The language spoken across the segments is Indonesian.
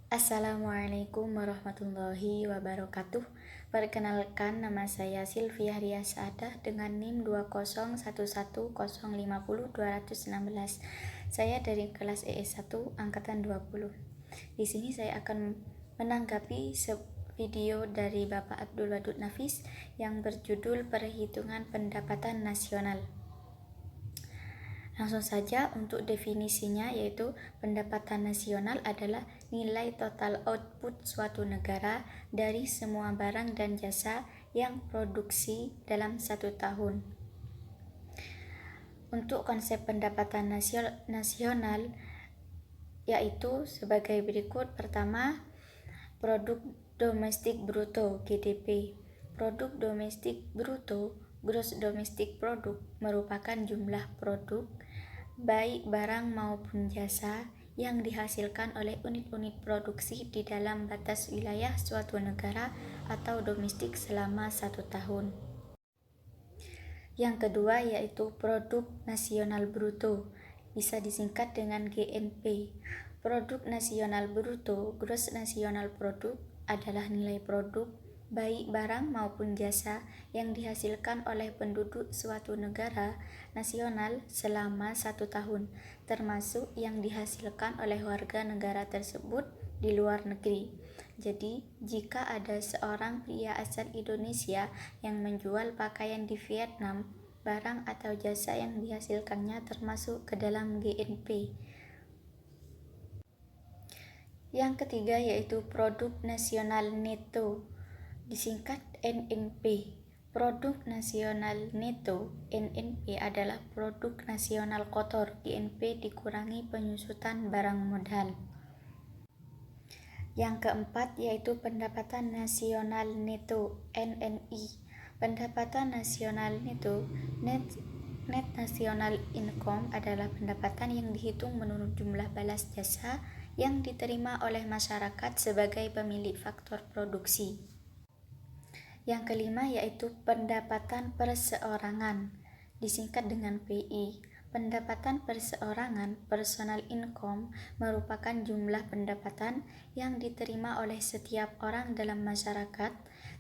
Assalamualaikum warahmatullahi wabarakatuh. Perkenalkan, nama saya Silvia Ria Saadah dengan NIM 20110500216. Saya dari kelas ES1 angkatan 20. Di sini saya akan menanggapi video dari Bapak Abdul Wadud Nafis yang berjudul Perhitungan Pendapatan Nasional. Langsung saja untuk definisinya, yaitu pendapatan nasional adalah nilai total output suatu negara dari semua barang dan jasa yang produksi dalam satu tahun. Untuk konsep pendapatan nasional yaitu sebagai berikut. Pertama, produk domestik bruto (GDP). Produk domestik bruto (Gross Domestic Product) merupakan jumlah produk baik barang maupun jasa yang dihasilkan oleh unit-unit produksi di dalam batas wilayah suatu negara atau domestik selama satu tahun. Yang kedua yaitu produk nasional bruto, bisa disingkat dengan GNP. Produk nasional bruto (Gross National Product) adalah nilai produk baik barang maupun jasa yang dihasilkan oleh penduduk suatu negara nasional selama satu tahun, termasuk yang dihasilkan oleh warga negara tersebut di luar negeri. Jadi, jika ada seorang pria asal Indonesia yang menjual pakaian di Vietnam, barang atau jasa yang dihasilkannya termasuk ke dalam GNP. Yang ketiga yaitu produk nasional neto, disingkat NNP. Produk nasional neto (NNP) adalah produk nasional kotor (GNP) dikurangi penyusutan barang modal. Yang keempat yaitu pendapatan nasional neto (NNI). Pendapatan nasional neto (Net National Income) adalah pendapatan yang dihitung menurut jumlah balas jasa yang diterima oleh masyarakat sebagai pemilik faktor produksi. Yang kelima yaitu pendapatan perseorangan, disingkat dengan PI. Pendapatan perseorangan (personal income) merupakan jumlah pendapatan yang diterima oleh setiap orang dalam masyarakat,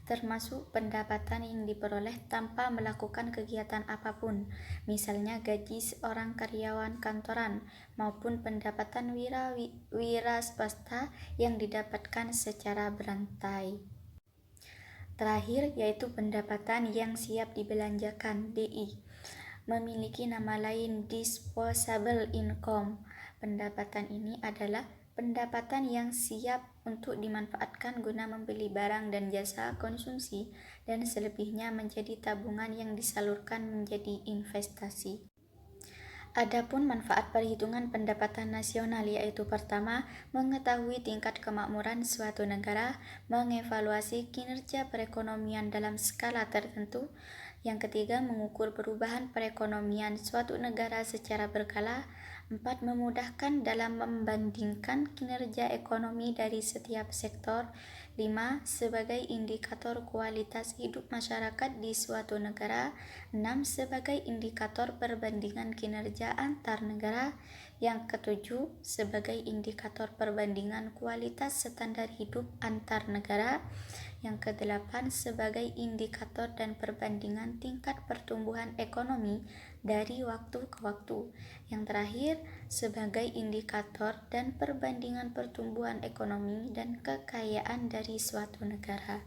termasuk pendapatan yang diperoleh tanpa melakukan kegiatan apapun, misalnya gaji seorang karyawan kantoran, maupun pendapatan wira swasta yang didapatkan secara berantai. Terakhir yaitu pendapatan yang siap dibelanjakan (DI). Memiliki nama lain disposable income. Pendapatan ini adalah pendapatan yang siap untuk dimanfaatkan guna membeli barang dan jasa konsumsi, dan selebihnya menjadi tabungan yang disalurkan menjadi investasi. Adapun manfaat perhitungan pendapatan nasional yaitu pertama, mengetahui tingkat kemakmuran suatu negara, mengevaluasi kinerja perekonomian dalam skala tertentu. Yang ketiga, mengukur perubahan perekonomian suatu negara secara berkala. 4. Memudahkan dalam membandingkan kinerja ekonomi dari setiap sektor. 5. Sebagai indikator kualitas hidup masyarakat di suatu negara. 6. Sebagai indikator perbandingan kinerja antar negara. Yang ketujuh, sebagai indikator perbandingan kualitas standar hidup antar negara. Yang kedelapan, sebagai indikator dan perbandingan tingkat pertumbuhan ekonomi dari waktu ke waktu. Yang terakhir, sebagai indikator dan perbandingan pertumbuhan ekonomi dan kekayaan dari suatu negara.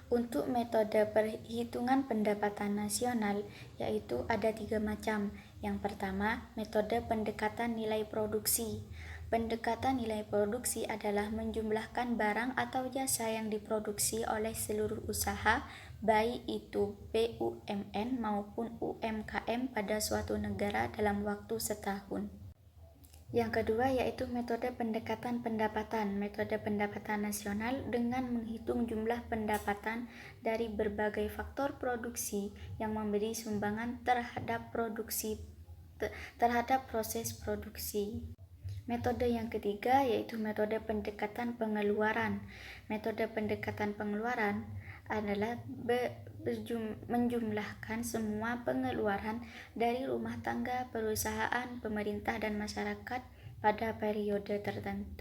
Untuk metode perhitungan pendapatan nasional, yaitu ada 3 macam. Yang pertama, metode pendekatan nilai produksi. Pendekatan nilai produksi adalah menjumlahkan barang atau jasa yang diproduksi oleh seluruh usaha, baik itu BUMN maupun UMKM pada suatu negara dalam waktu setahun. Yang kedua yaitu metode pendekatan pendapatan. Metode pendapatan nasional dengan menghitung jumlah pendapatan dari berbagai faktor produksi yang memberi sumbangan terhadap proses produksi. Metode yang ketiga yaitu metode pendekatan pengeluaran. Metode pendekatan pengeluaran adalah menjumlahkan semua pengeluaran dari rumah tangga, perusahaan, pemerintah, dan masyarakat pada periode tertentu.